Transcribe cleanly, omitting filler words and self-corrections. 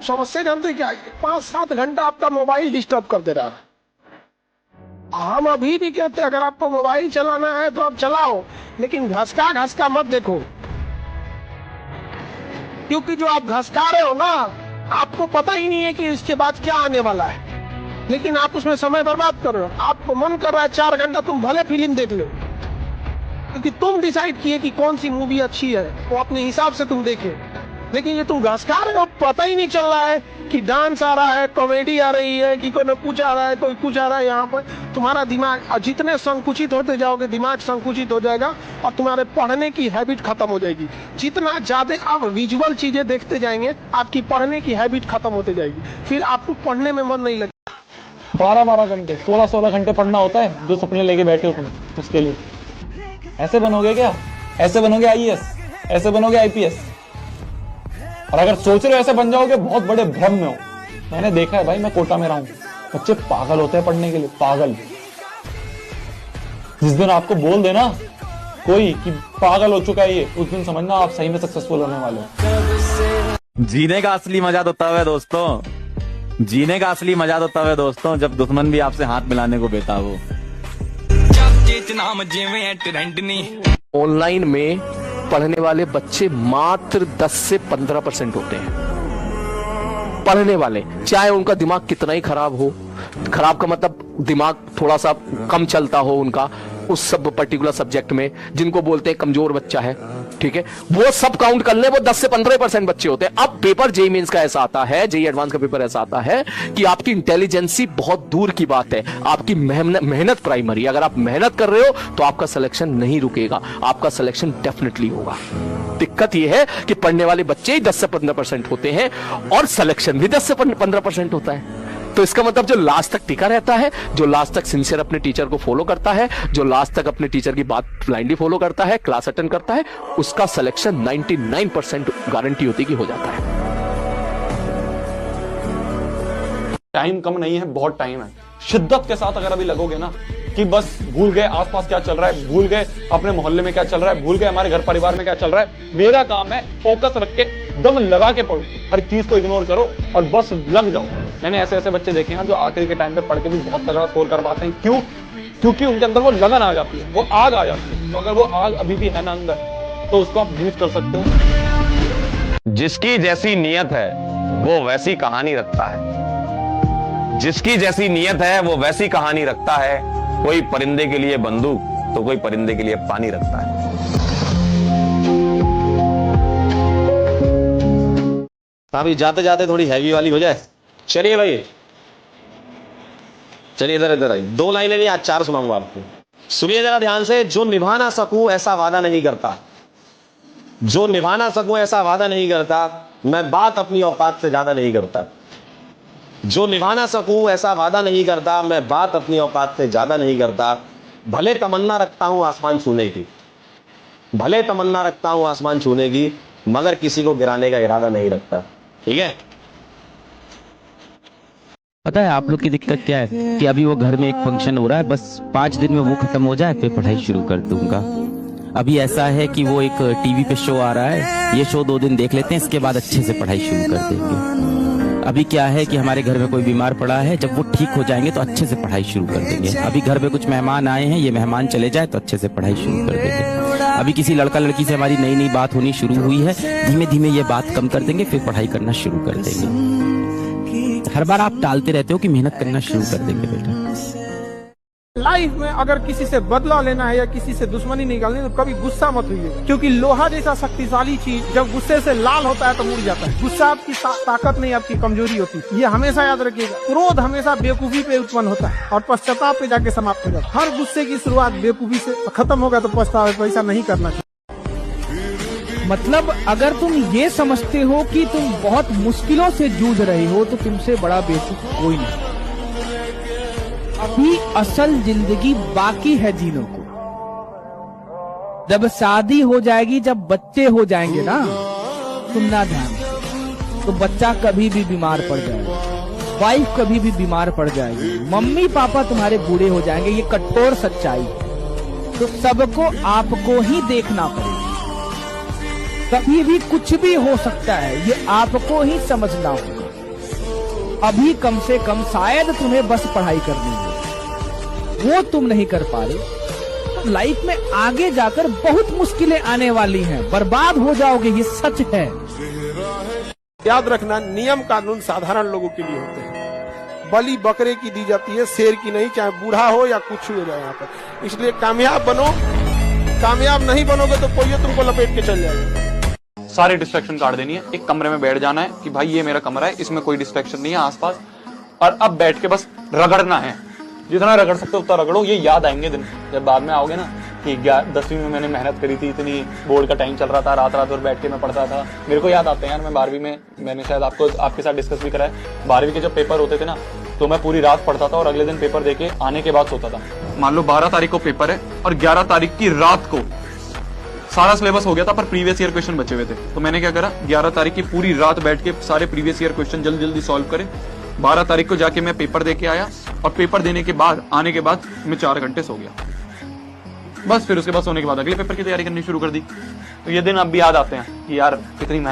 समस्या जानते हैं क्या? 5-7 घंटा आपका मोबाइल डिस्टर्ब कर दे रहा है। हम अभी भी कहते हैं अगर आपको मोबाइल चलाना है तो आप चलाओ, लेकिन घसका मत देखो, क्योंकि जो आप घसका रहे हो ना, आपको पता ही नहीं है कि इसके बाद क्या आने वाला है, लेकिन आप उसमें समय बर्बाद कर रहे हो। आपको मन कर रहा है 4 घंटा तुम भले फिल्म देख लो, क्योंकि तुम डिसाइड किए कि कौन सी मूवी अच्छी है, वो अपने हिसाब से तुम देखे, लेकिन ये तुम घसका रहे हो, पता ही नहीं चल रहा है कि डांस आ रहा है, कॉमेडी आ रही है, कि कोई कुछ आ रहा है, कोई कुछ आ रहा है। यहाँ पर तुम्हारा दिमाग जितने संकुचित होते जाओगे, दिमाग संकुचित हो जाएगा और तुम्हारे पढ़ने की हैबिट खत्म हो जाएगी। जितना ज्यादा आप विजुअल चीजें देखते जाएंगे, आपकी पढ़ने की हैबिट खत्म होती जाएगी, फिर आपको पढ़ने में मन नहीं लगेगा। 12-12 घंटे, 16-16 घंटे पढ़ना होता है जो सपने लेके बैठे हो तुम उसके लिए। ऐसे बनोगे क्या? ऐसे बनोगे IAS, ऐसे बनोगे IPS। और अगर सोच रहे हो ऐसे बन जाओगे, बहुत बड़े भ्रम में हो। मैंने देखा है भाई, मैं कोटा में रहा हूं, बच्चे पागल होते हैं पढ़ने के लिए, पागल। जिस दिन आपको बोल देना कोई कि पागल हो चुका है ये, उस दिन समझना आप सही में सक्सेसफुल होने वाले हो। जीने का असली मजा तो तब है दोस्तों, जीने का असली मजा तो तब है दोस्तों, जब दुश्मन भी आपसे हाथ मिलाने को बेताब हो। ऑनलाइन में पढ़ने वाले बच्चे मात्र 10 से 15% होते हैं पढ़ने वाले, चाहे उनका दिमाग कितना ही खराब हो। खराब का मतलब दिमाग थोड़ा सा कम चलता हो उनका उस सब पर्टिकुलर सब्जेक्ट में, जिनको बोलते हैं कमजोर बच्चा है, ठीक है, वो सब काउंट कर ले, वो 10 से 15% बच्चे होते हैं। अब पेपर जेईई मेंस का ऐसा आता है, जेईई एडवांस का पेपर ऐसा आता है कि आपकी इंटेलिजेंसी बहुत दूर की बात है, आपकी मेहनत प्राइमरी। अगर आप मेहनत कर रहे हो तो आपका सिलेक्शन नहीं रुकेगा, आपका सिलेक्शन डेफिनेटली होगा। दिक्कत यह है कि पढ़ने वाले बच्चे ही 10 से 15% होते हैं और सिलेक्शन भी 10 से 15% होता है। तो इसका मतलब जो लास्ट तक टिका रहता है, जो लास्ट तक सिंसियर अपने टीचर को फॉलो करता है, जो लास्ट तक अपने टीचर की बात ब्लाइंडली फॉलो करता है, क्लास अटेंड करता है, उसका सिलेक्शन 99% गारंटी होती कि हो जाता है। टाइम कम नहीं है, बहुत टाइम है। शिद्दत के साथ अगर अभी लगोगे ना कि बस भूल गए आसपास क्या चल रहा है, भूल गए अपने मोहल्ले में क्या चल रहा है, भूल गए हमारे घर परिवार में क्या चल रहा है, मेरा काम है फोकस रख के दम लगा के पढ़ो, हर चीज को इग्नोर करो और बस लग जाओ। मैंने ऐसे ऐसे बच्चे देखे हैं जो आखिरी के टाइम पे पढ़ के भी बहुत तगड़ा स्कोर कर पाते हैं। क्यों? क्योंकि उनके अंदर वो लगन आ जाती है, वो आग आ जाती है। तो अगर वो आग अभी भी है ना अंदर, तो उसको आप यूज कर सकते हो। जिसकी जैसी नियत है वो वैसी कहानी रखता है, जिसकी जैसी नियत है वो वैसी कहानी रखता है। कोई परिंदे के लिए बंदूक तो कोई परिंदे के लिए पानी रखता है। अभी जाते जाते थोड़ी हैवी वाली हो जाए। चलिए भाई, चलिए इधर इधर आइए। 2 लाइनें नहीं, आज 4 सुनाऊंगा आपको। सुनिए जरा ध्यान से। जो निभा ना सकूं ऐसा वादा नहीं करता, जो निभा ना सकूं ऐसा वादा नहीं करता, मैं बात अपनी औकात से ज्यादा नहीं करता। जो निभा ना सकूं ऐसा वादा नहीं करता, मैं बात अपनी औकात से ज्यादा नहीं करता। भले तमन्ना रखता हूं आसमान छूने की, भले तमन्ना रखता हूं आसमान छूने की, मगर किसी को गिराने का इरादा नहीं रखता। ठीक है? पता है आप लोग की दिक्कत क्या है कि अभी वो घर में एक फंक्शन हो रहा है, बस 5 दिन में वो खत्म हो जाए फिर पढ़ाई शुरू कर दूंगा। अभी ऐसा है कि वो एक टीवी पे शो आ रहा है, ये शो 2 दिन देख लेते हैं, इसके बाद अच्छे से पढ़ाई शुरू कर देंगे। अभी क्या है कि हमारे घर में कोई बीमार पड़ा है, जब वो ठीक हो जाएंगे तो अच्छे से पढ़ाई शुरू कर देंगे। अभी घर में कुछ मेहमान आए हैं, ये मेहमान चले जाए तो अच्छे से पढ़ाई शुरू कर देंगे। अभी किसी लड़का लड़की से हमारी नई नई बात होनी शुरू हुई है, धीमे धीमे ये बात कम कर देंगे, फिर पढ़ाई करना शुरू कर देंगे। हर बार आप टालते रहते हो कि मेहनत करना शुरू कर देंगे बेटा। लाइफ में अगर किसी से बदला लेना है या किसी से दुश्मनी निकालनी है तो कभी गुस्सा मत होइए, क्योंकि लोहा जैसा शक्तिशाली चीज जब गुस्से से लाल होता है तो मुड़ जाता है। गुस्सा आपकी ताकत नहीं, आपकी कमजोरी होती है, ये हमेशा याद रखिएगा। क्रोध हमेशा बेवकूफी पे उत्पन्न होता है और पश्चाताप पे जाके समाप्त हो जाता है। हर गुस्से की शुरुआत बेवकूफी से खत्म होगा तो पछतावा, तो ऐसा नहीं करना चाहिए। मतलब अगर तुम ये समझते हो कि तुम बहुत मुश्किलों से जूझ रहे हो तो तुमसे बड़ा बेवकूफ कोई नहीं। अभी असल जिंदगी बाकी है जीने को। जब शादी हो जाएगी, जब बच्चे हो जाएंगे ना, तुम ना ध्यान, तो बच्चा कभी भी बीमार पड़ जाएगा, वाइफ कभी भी बीमार पड़ जाएगी, मम्मी पापा तुम्हारे बूढ़े हो जाएंगे, ये कठोर सच्चाई है। तो सबको आपको ही देखना पड़ेगा, कभी भी कुछ भी हो सकता है, ये आपको ही समझना होगा। अभी कम से कम शायद तुम्हें बस पढ़ाई करनी है, वो तुम नहीं कर पा रहे। लाइफ में आगे जाकर बहुत मुश्किलें आने वाली हैं, बर्बाद हो जाओगे, ये सच है। याद रखना, नियम कानून साधारण लोगों के लिए होते हैं, बलि बकरे की दी जाती है, शेर की नहीं, चाहे बूढ़ा हो या कुछ हो जाए यहाँ पर। इसलिए कामयाब बनो, कामयाब नहीं बनोगे तो कोई तुमको लपेट के चल जाएगा। सारी डिस्ट्रैक्शन काट देनी है, एक कमरे में बैठ जाना है कि भाई ये मेरा कमरा है, इसमें कोई डिस्ट्रैक्शन नहीं है आसपास, और अब बैठ के बस रगड़ना है, जितना रगड़ सकते हो उतना रगड़ो। ये याद आएंगे दिन जब बाद में आओगे ना कि 10वीं में मैंने मेहनत करी थी, इतनी बोर्ड का टाइम चल रहा था, रात रात भर बैठ के मैं पढ़ता था। मेरे को याद आते हैं यार, मैं 12वीं में, मैंने शायद आपके साथ डिस्कस भी करा है, 12वीं के जब पेपर होते थे ना, तो मैं पूरी रात पढ़ता था और अगले दिन पेपर देके आने के बाद सोता था। मान लो 12 तारीख को पेपर है और 11 तारीख की रात को सारा सिलेबस हो गया था, पर प्रीवियस ईयर क्वेश्चन बचे हुए थे। तो मैंने क्या करा, 11 तारीख की पूरी रात बैठ के सारे प्रीवियस ईयर क्वेश्चन जल्दी जल्दी सॉल्व करे। 12 तारीख को जाके मैं पेपर देके आया, और पेपर देने के बाद आने के बाद मैं 4 घंटे सो गया बस। फिर उसके बाद सोने के बाद अगले पेपर की तैयारी करनी शुरू कर दी। तो ये दिन अब भी याद आते हैं कि यार कितनी